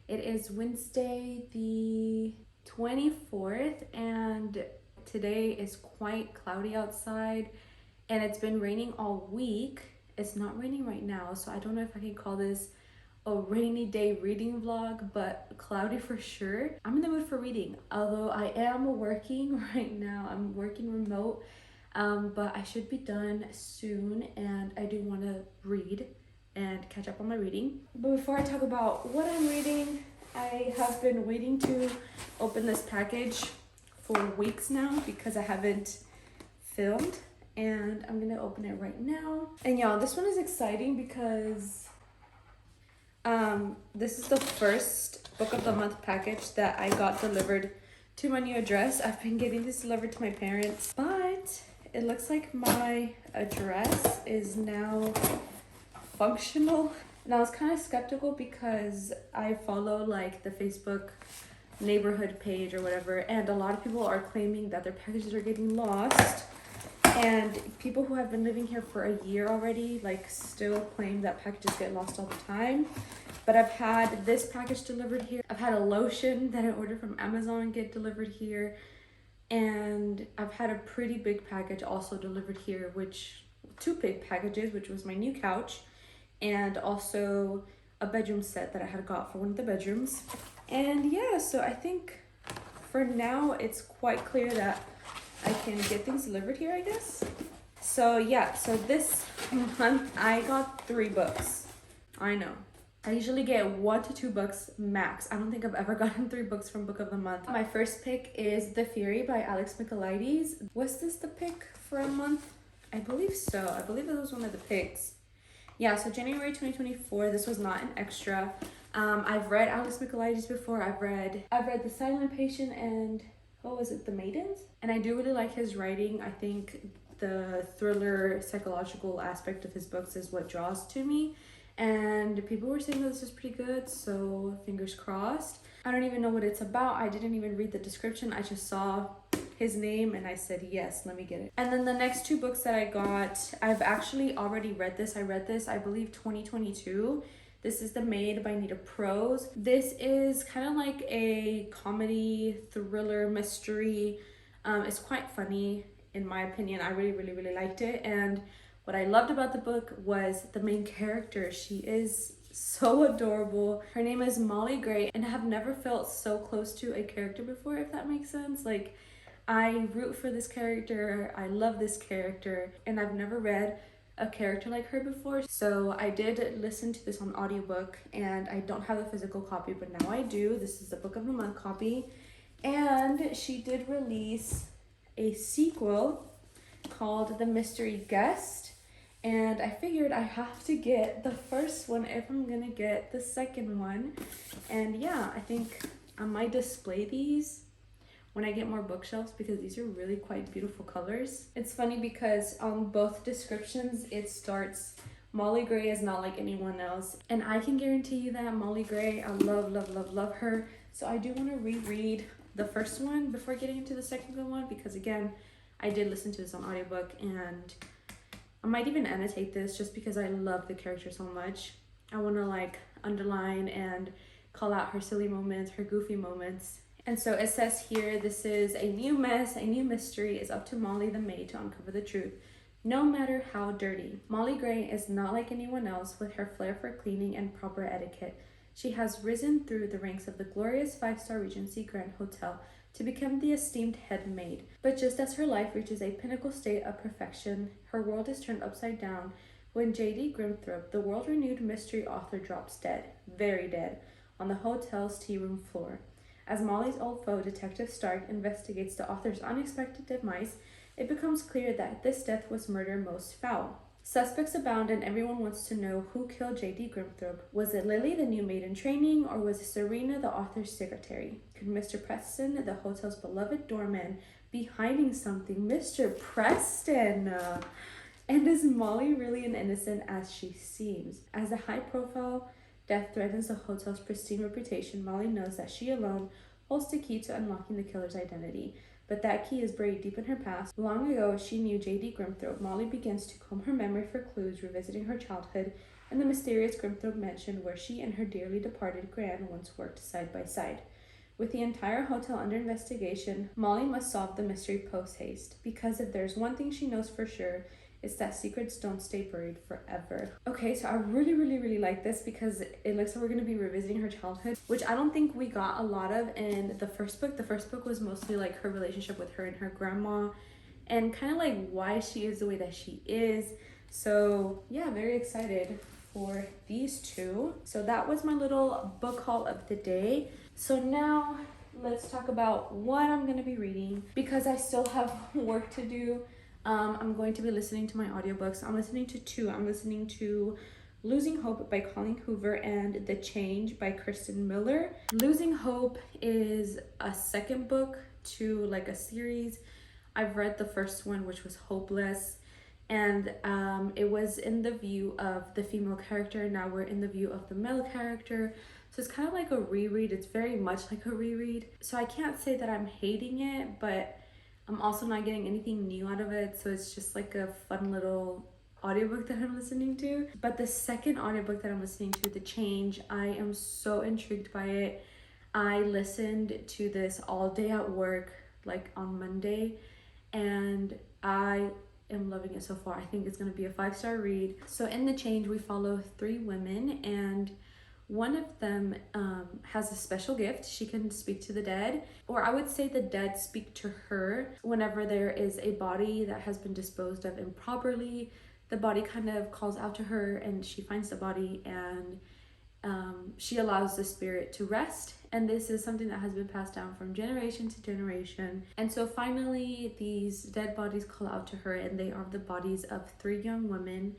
It is Wednesday the 24th, and today is quite cloudy outside, and it's been raining all week. It's not raining right now, so I don't know if I can call this a rainy day reading vlog, but cloudy for sure. I'm in the mood for reading, although I am working right now. I'm working remote, but I should be done soon, and I do want to read and catch up on my reading. But before I talk about what I'm reading, I have been waiting to open this package for weeks now because I haven't filmed, and I'm gonna open it right now. And y'all, this one is exciting because this is the first book of the month package that I got delivered to my new address. I've been getting this delivered to my parents, but it looks like my address is now functional. And I was kind of skeptical because I follow like the Facebook neighborhood page or whatever, and a lot of people are claiming that their packages are getting lost, and people who have been living here for a year already like still claim that packages get lost all the time. But I've had this package delivered here. I've had a lotion that I ordered from Amazon get delivered here, and I've had a pretty big package also delivered here, which two big packages, which was my new couch and also a bedroom set that I had got for one of the bedrooms. And yeah, so I think for now it's quite clear that I can get things delivered here, I guess. So yeah, so this month I got 3 books. I know. I usually get 1 to 2 books max. I don't think I've ever gotten 3 books from Book of the Month. My first pick is The Fury by Alex Michaelides. Was this the pick for a month? I believe so. I believe it was one of the picks. Yeah, so January 2024, this was not an extra. I've read Alex Michaelides before. I've read The Silent Patient and, what was it, The Maidens? And I do really like his writing. I think the thriller psychological aspect of his books is what draws to me. And people were saying that this is pretty good, so fingers crossed. I don't even know what it's about. I didn't even read the description. I just saw his name and I said, yes, let me get it. And then the next 2 books that I got, I've actually already read this. I read this, I believe, 2022. This is The Maid by Nita Prose. This is kind of like a comedy, thriller, mystery. It's quite funny, in my opinion. I really liked it. And what I loved about the book was the main character. She is so adorable. Her name is Molly Gray, and I have never felt so close to a character before, if that makes sense. Like, I root for this character, I love this character, and I've never read a character like her before. So I did listen to this on audiobook, and I don't have a physical copy, but now I do. This is the Book of the Month copy. And she did release a sequel called The Mystery Guest, and I figured I have to get the first one if I'm gonna get the second one. And yeah, I think I might display these when I get more bookshelves because these are really quite beautiful colors. It's funny because on both descriptions it starts, Molly Gray is not like anyone else, and I can guarantee you that Molly Gray, I love her. So I do want to reread the first one before getting into the second one, because again, I did listen to this on audiobook, and I might even annotate this just because I love the character so much. I want to like underline and call out her silly moments, her goofy moments. And so it says here, this is a new mess, a new mystery is up to Molly the maid to uncover the truth, no matter how dirty. Molly Gray is not like anyone else with her flair for cleaning and proper etiquette. She has risen through the ranks of the glorious 5-star Regency Grand Hotel to become the esteemed head maid. But just as her life reaches a pinnacle state of perfection, her world is turned upside down when J.D. Grimthorpe, the world-renowned mystery author, drops dead, very dead, on the hotel's tea room floor. As Molly's old foe, Detective Stark, investigates the author's unexpected demise, it becomes clear that this death was murder most foul. Suspects abound, and everyone wants to know who killed J.D. Grimthorpe. Was it Lily, the new maid in training, or was it Serena, the author's secretary? Could Mr. Preston, the hotel's beloved doorman, be hiding something? Mr. Preston! And is Molly really as innocent as she seems? As a high-profile death threatens the hotel's pristine reputation, Molly knows that she alone holds the key to unlocking the killer's identity. But that key is buried deep in her past. Long ago, she knew J.D. Grimthorpe. Molly begins to comb her memory for clues, revisiting her childhood in the mysterious Grimthorpe mansion where she and her dearly departed Gran once worked side by side. With the entire hotel under investigation, Molly must solve the mystery post-haste, because if there's one thing she knows for sure, it's that secrets don't stay buried forever. Okay, so I really like this because it looks like we're going to be revisiting her childhood, which I don't think we got a lot of in the first book. The first book was mostly like her relationship with her and her grandma and kind of like why she is the way that she is. So yeah, very excited for these two. So that was my little book haul of the day. So now let's talk about what I'm going to be reading because I still have work to do. I'm going to be listening to my audiobooks. I'm listening to two. I'm listening to Losing Hope by Colleen Hoover and The Change by Kirsten Miller. Losing Hope is a second book to like a series. I've read the first one, which was Hopeless, and it was in the view of the female character. Now we're in the view of the male character. So it's kind of like a reread. It's very much like a reread. So I can't say that I'm hating it, but I'm also not getting anything new out of it, so it's just like a fun little audiobook that I'm listening to. But the second audiobook that I'm listening to, The Change, I am so intrigued by it. I listened to this all day at work, like on Monday, and I am loving it so far. I think it's going to be a 5-star read. So in The Change, we follow 3 women, and one of them has a special gift. She can speak to the dead, or I would say the dead speak to her. Whenever there is a body that has been disposed of improperly, the body kind of calls out to her and she finds the body, and she allows the spirit to rest. And this is something that has been passed down from generation to generation. And so finally these dead bodies call out to her, and they are the bodies of 3 young women,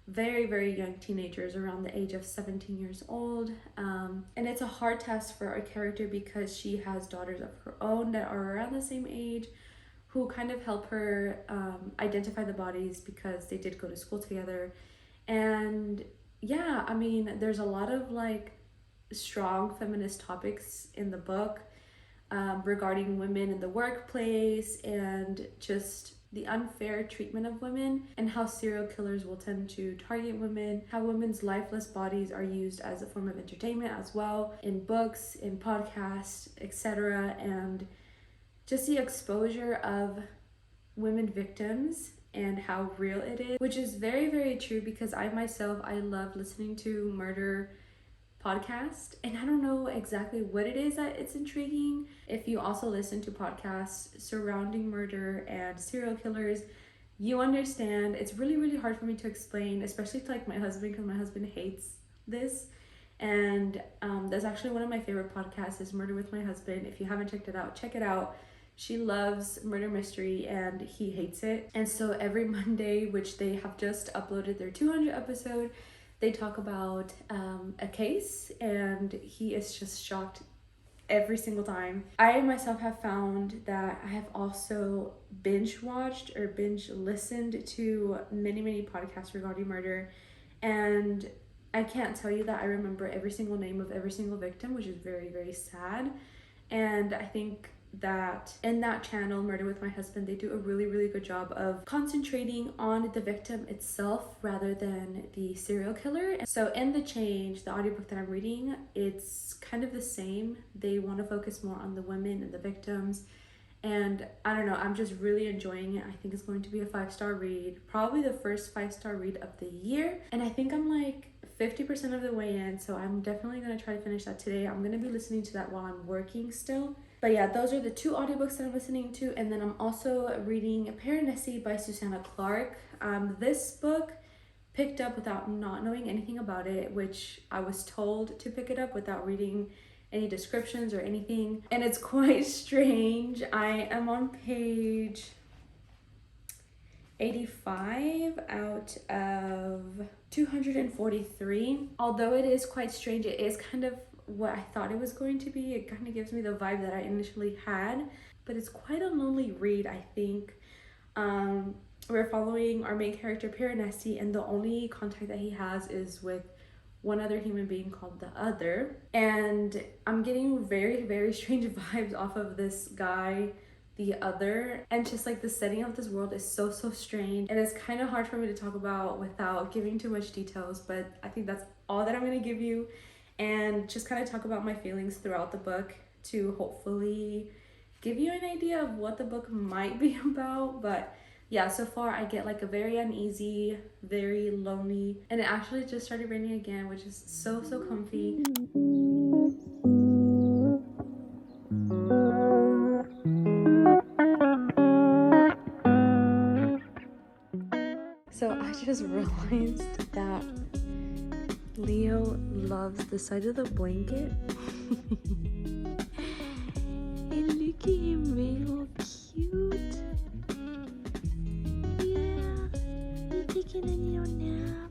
very young teenagers around the age of 17 years old. And it's a hard task for our character because she has daughters of her own that are around the same age who kind of help her identify the bodies because they did go to school together. And yeah, I mean, there's a lot of like strong feminist topics in the book regarding women in the workplace and just the unfair treatment of women, and how serial killers will tend to target women, how women's lifeless bodies are used as a form of entertainment as well, in books, in podcasts, etc. And just the exposure of women victims and how real it is, which is very true because I myself, I love listening to murder podcast, and I don't know exactly what it is that it's intriguing. If you also listen to podcasts surrounding murder and serial killers, you understand. It's really hard for me to explain, especially to like my husband, because my husband hates this. And that's actually one of my favorite podcasts is Murder with My Husband. If you haven't checked it out, check it out. She loves murder mystery and he hates it. And so every Monday, which they have just uploaded their 200th episode, they talk about a case, and he is just shocked every single time. I myself have found that I have also binge watched or binge listened to many podcasts regarding murder, and I can't tell you that I remember every single name of every single victim, which is very sad. And I think that in that channel, Murder with My Husband, they do a really good job of concentrating on the victim itself rather than the serial killer. And so in The Change, the audiobook that I'm reading, it's kind of the same. They want to focus more on the women and the victims, and I don't know, I'm just really enjoying it. I think it's going to be a 5-star read, probably the first 5-star read of the year, and I think I'm like 50% of the way in, so I'm definitely going to try to finish that today. I'm going to be listening to that while I'm working still. But yeah, those are the 2 audiobooks that I'm listening to. And then I'm also reading Piranesi by Susanna Clarke. This book picked up without not knowing anything about it, which I was told to pick it up without reading any descriptions or anything. And it's quite strange. I am on page 85 out of 243. Although it is quite strange, it is kind of what I thought it was going to be. It kind of gives me the vibe that I initially had, but it's quite a lonely read, I think. We're following our main character Piranesi, and the only contact that he has is with one other human being called the Other. And I'm getting very strange vibes off of this guy the other. And just like the setting of this world is so strange, and it's kind of hard for me to talk about without giving too much details, but I think that's all that I'm going to give you, and just kind of talk about my feelings throughout the book to hopefully give you an idea of what the book might be about. But yeah, so far I get like a very uneasy, very lonely, and it actually just started raining again, which is so comfy. So I just realized that Leo loves the side of the blanket. And look at him being all cute. Yeah, he's taking a little nap.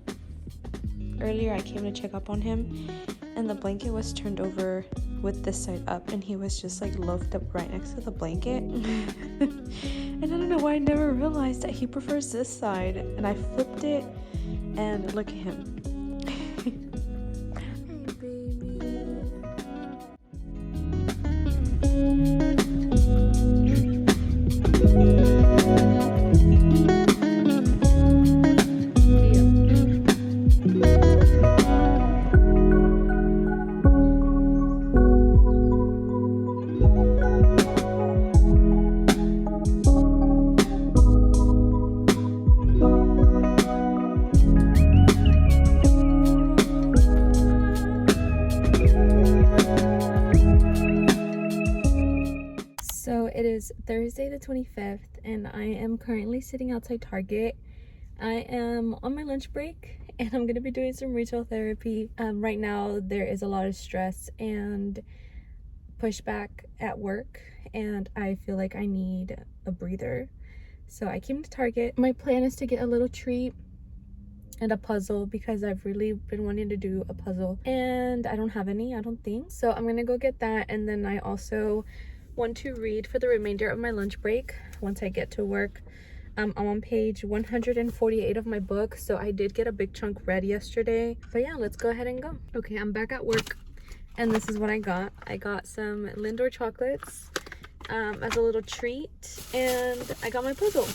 Earlier I came to check up on him, and the blanket was turned over with this side up, and he was just like loafed up right next to the blanket. And I don't know why I never realized that he prefers this side, and I flipped it, and look at him. Hey baby. So it is Thursday the 25th, and I am currently sitting outside Target. I am on my lunch break, and I'm going to be doing some retail therapy. Right now there is a lot of stress and pushback at work, and I feel like I need a breather. So I came to Target. My plan is to get a little treat and a puzzle, because I've really been wanting to do a puzzle and I don't have any, I don't think. So I'm gonna go get that, and then I also want to read for the remainder of my lunch break once I get to work. I'm on page 148 of my book, so I did get a big chunk read yesterday. But yeah, let's go ahead and go. Okay, I'm back at work, and this is what I got. I got some Lindor chocolates as a little treat, and I got my puzzle.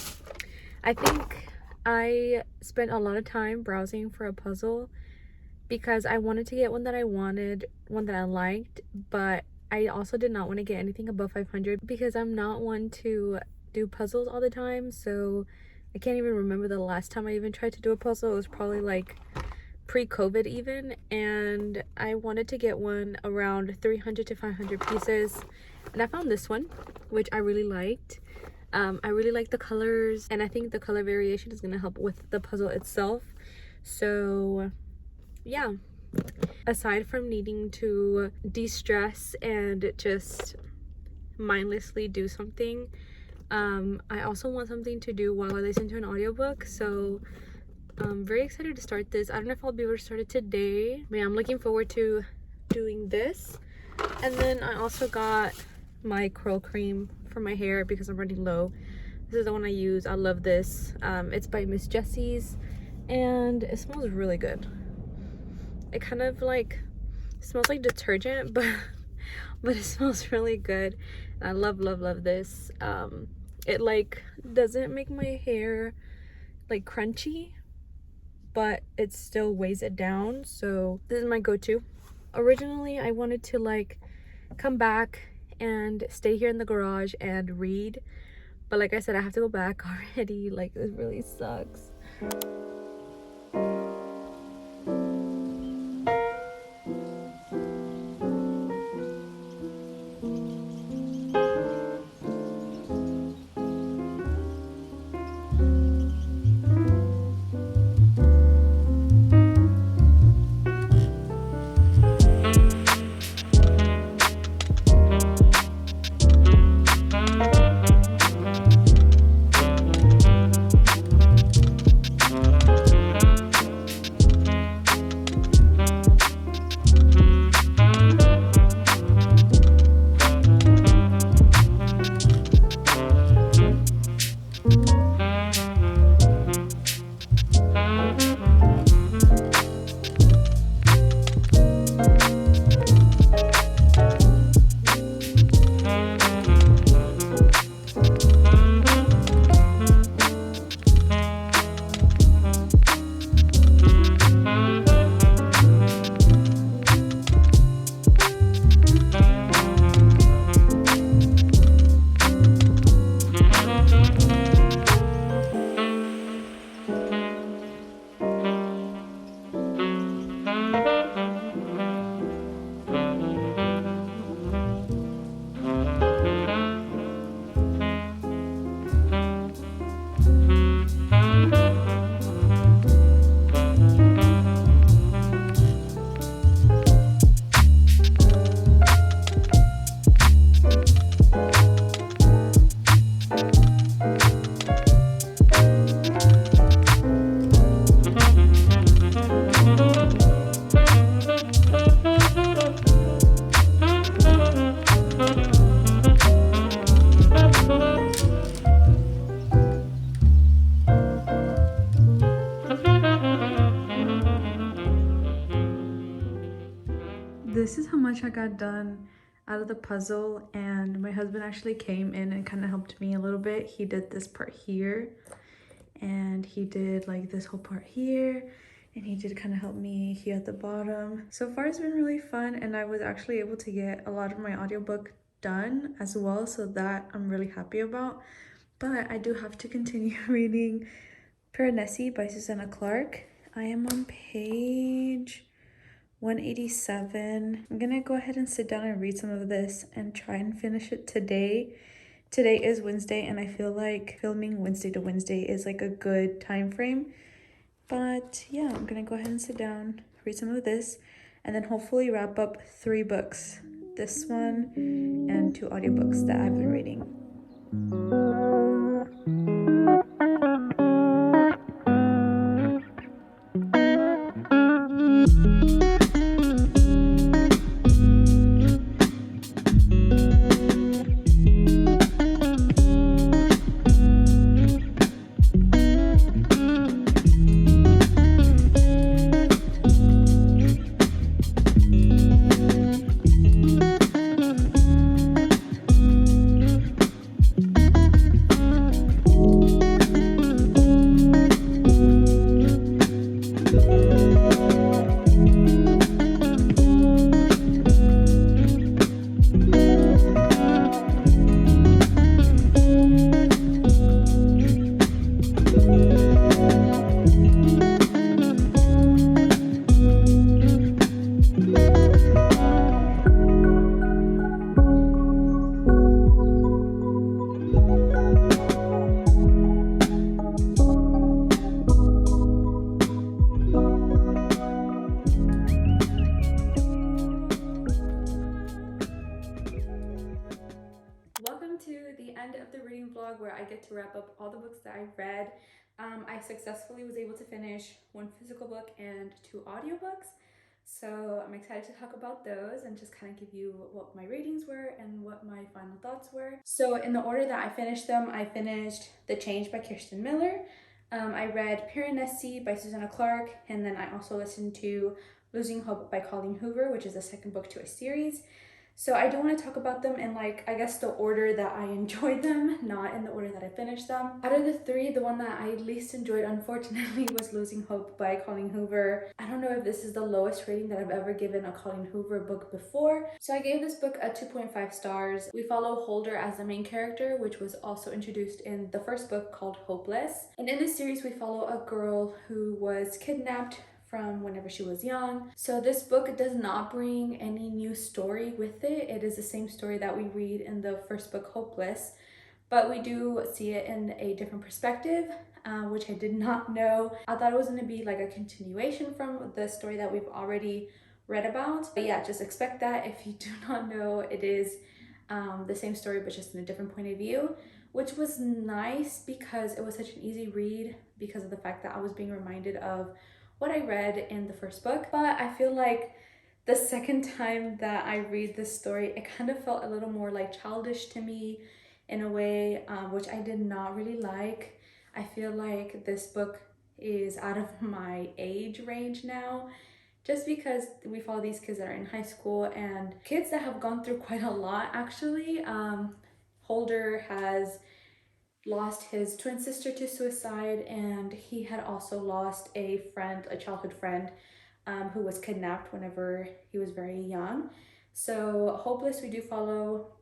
I think I spent a lot of time browsing for a puzzle because I wanted to get one that I wanted, one that I liked, but I also did not want to get anything above 500 because I'm not one to do puzzles all the time. So I can't even remember the last time I even tried to do a puzzle. It was probably like pre-COVID even, and I wanted to get one around 300 to 500 pieces, and I found this one, which I really liked. I really like the colors, and I think the color variation is going to help with the puzzle itself. So yeah, aside from needing to de-stress and just mindlessly do something, I also want something to do while I listen to an audiobook. So I'm very excited to start this. I don't know if I'll be able to start it today, but yeah, I'm looking forward to doing this. And then I also got my curl cream for my hair because I'm running low. This is the one I use. I love this. It's by Miss Jessie's, and it smells really good. It kind of like smells like detergent, but it smells really good. I love this. It like doesn't make my hair like crunchy, but it still weighs it down. So this is my go-to. Originally I wanted to like come back and stay here in the garage and read, but like I said, I have to go back already. Like, this really sucks. much I got done out of the puzzle, and my husband actually came in and kind of helped me a little bit. He did this part here, and he did like this whole part here, and he did kind of help me here at the bottom. So far it's been really fun, and I was actually able to get a lot of my audiobook done as well, so that I'm really happy about. But I do have to continue reading Piranesi by Susanna Clarke. I am on page 187. I'm gonna go ahead and sit down and read some of this and try and finish it today. Today is Wednesday, and I feel like filming Wednesday to Wednesday is like a good time frame. But yeah, I'm gonna go ahead and sit down, read some of this, and then hopefully wrap up 3 books. This one and 2 audiobooks that I've been reading. Welcome to the end of the reading vlog where I get to wrap up all the books that I read. I successfully was able to finish 1 physical book and 2 audiobooks. So I'm excited to talk about those and just kind of give you what my ratings were and what my final thoughts were. So in the order that I finished them, I finished The Change by Kirsten Miller. I read Piranesi by Susanna Clarke, and then I also listened to Losing Hope by Colleen Hoover, which is the second book to a series. So I do want to talk about them in like, I guess the order that I enjoyed them, not in the order that I finished them. Out of the 3, the one that I least enjoyed, unfortunately, was Losing Hope by Colleen Hoover. I don't know if this is the lowest rating that I've ever given a Colleen Hoover book before. So I gave this book a 2.5 stars. We follow Holder as the main character, which was also introduced in the first book called Hopeless. And in this series, we follow a girl who was kidnapped from whenever she was young. So this book does not bring any new story with it. It is the same story that we read in the first book, Hopeless, but we do see it in a different perspective, which I did not know. I thought it was going to be like a continuation from the story that we've already read about. But yeah, just expect that. If you do not know, it is the same story but just in a different point of view, which was nice because it was such an easy read because of the fact that I was being reminded of what I read in the first book. But I feel like the second time that I read this story, it kind of felt a little more like childish to me in a way, which I did not really like. I feel like this book is out of my age range now, just because we follow these kids that are in high school and kids that have gone through quite a lot actually. Holder has lost his twin sister to suicide, and he had also lost a friend, a childhood friend, who was kidnapped whenever he was very young. So Hopeless, we do follow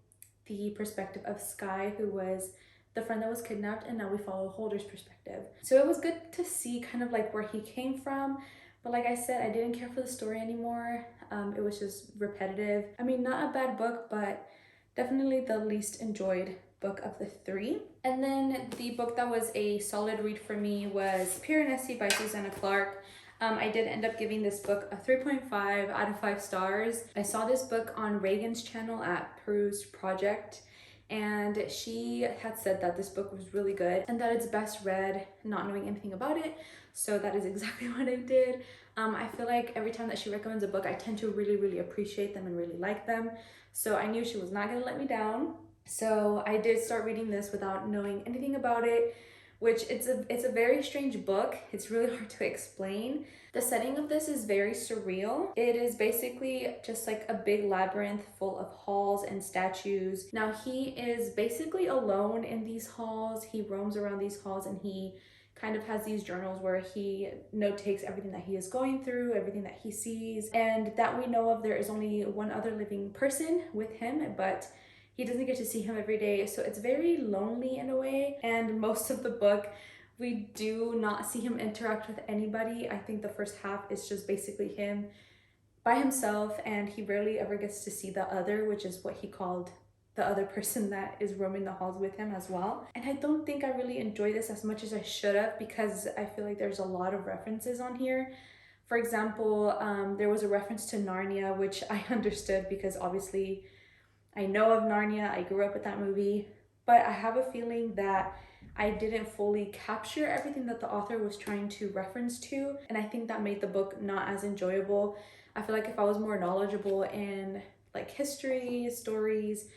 the perspective of Sky, who was the friend that was kidnapped, and now we follow Holder's perspective. So it was good to see kind of like where he came from, but like I said, I didn't care for the story anymore. It was just repetitive. I mean, not a bad book, but definitely the least enjoyed book of the 3. And then the book that was a solid read for me was Piranesi by Susanna Clarke. I did end up giving this book a 3.5 out of 5 stars. I saw this book on Reagan's channel at Perused Project, and she had said that this book was really good and that it's best read not knowing anything about it. So that is exactly what I did. I feel like every time that she recommends a book, I tend to really appreciate them and really like them. So I knew she was not gonna let me down. So I did start reading this without knowing anything about it, which it's a very strange book. It's really hard to explain. The setting of this is very surreal. It is basically just like a big labyrinth full of halls and statues. Now he is basically alone in these halls. He roams around these halls and he kind of has these journals where he notates everything that he is going through, everything that he sees, and that we know of. There is only one other living person with him, but he doesn't get to see him every day, so it's very lonely in a way. And most of the book, we do not see him interact with anybody. I think the first half is just basically him by himself, and he rarely ever gets to see the other, which is what he called the other person that is roaming the halls with him as well. And I don't think I really enjoy this as much as I should have, because I feel like there's a lot of references on here. For example, there was a reference to Narnia, which I understood because obviously I know of Narnia, I grew up with that movie, but I have a feeling that I didn't fully capture everything that the author was trying to reference to, and I think that made the book not as enjoyable. I feel like if I was more knowledgeable in like history, stories,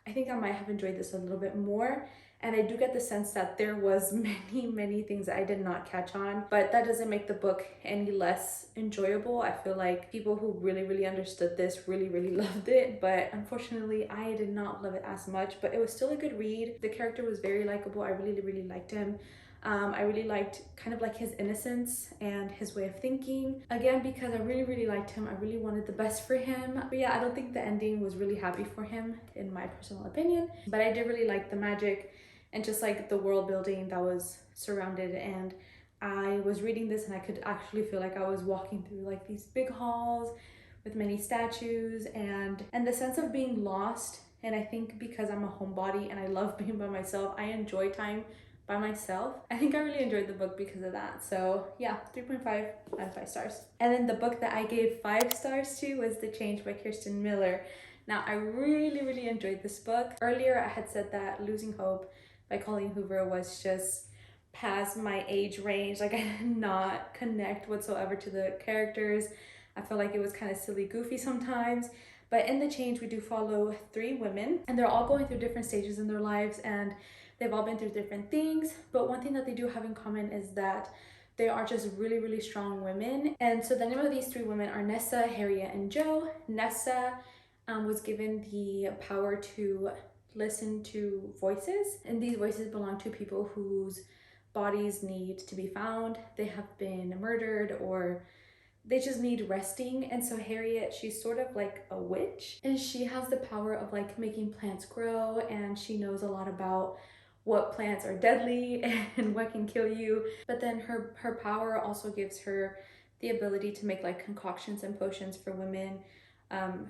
I think I might have enjoyed this a little bit more. And I do get the sense that there was many things that I did not catch on, but that doesn't make the book any less enjoyable. I feel like people who really understood this really loved it, but unfortunately I did not love it as much. But it was still a good read. The character was very likable. I really liked him. I really liked kind of like his innocence and his way of thinking. Again, because I really liked him, I really wanted the best for him. But yeah, I don't think the ending was really happy for him in my personal opinion. But I did really like the magic and just like the world building that was surrounded. And I was reading this and I could actually feel like I was walking through like these big halls with many statues and the sense of being lost. And I think because I'm a homebody and I love being by myself, I enjoy time by myself. I think I really enjoyed the book because of that. So yeah, 3.5 out of 5 stars. And then the book that I gave 5 stars to was The Change by Kirsten Miller. Now I really enjoyed this book. Earlier I had said that Losing Hope by Colleen Hoover was just past my age range. Like I did not connect whatsoever to the characters. I felt like it was kind of silly, goofy sometimes. But in The Change, we do follow 3 women and they're all going through different stages in their lives and they've all been through different things. But one thing that they do have in common is that they are just really strong women. And so the name of these 3 women are Nessa, Harriet, and Jo. Nessa was given the power to listen to voices, and these voices belong to people whose bodies need to be found. They have been murdered or they just need resting. And so Harriet, she's sort of like a witch and she has the power of like making plants grow, and she knows a lot about what plants are deadly and what can kill you. But then her power also gives her the ability to make like concoctions and potions for women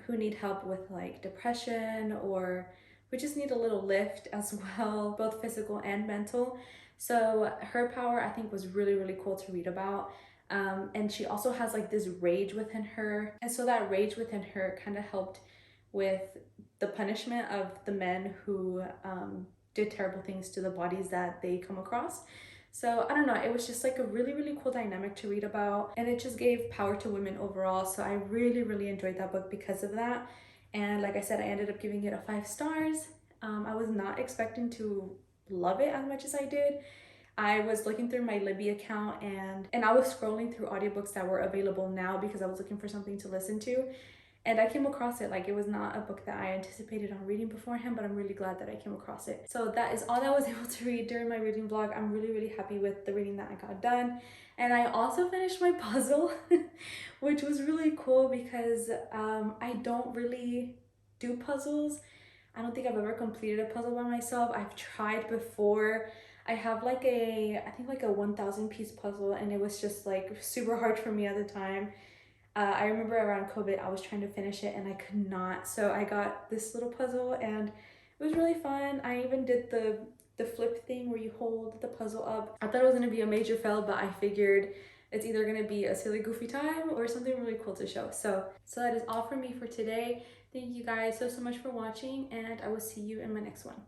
who need help with like depression or who just need a little lift as well, both physical and mental. So her power I think was really cool to read about. And she also has like this rage within her, and so that rage within her kind of helped with the punishment of the men who did terrible things to the bodies that they come across. So I don't know, it was just like a really cool dynamic to read about, and it just gave power to women overall. So I really enjoyed that book because of that. And like I said, I ended up giving it a 5 stars. I was not expecting to love it as much as I did. I was looking through my Libby account and I was scrolling through audiobooks that were available now because I was looking for something to listen to. And I came across it. Like, it was not a book that I anticipated on reading beforehand, but I'm really glad that I came across it. So that is all that I was able to read during my reading vlog. I'm really happy with the reading that I got done. And I also finished my puzzle, which was really cool because I don't really do puzzles. I don't think I've ever completed a puzzle by myself. I've tried before. I have like I think like a 1,000 piece puzzle, and it was just like super hard for me at the time. I remember around COVID, I was trying to finish it and I could not. So I got this little puzzle and it was really fun. I even did the flip thing where you hold the puzzle up. I thought it was gonna be a major fail, but I figured it's either gonna be a silly goofy time or something really cool to show. So that is all for me for today. Thank you guys so much for watching, and I will see you in my next one.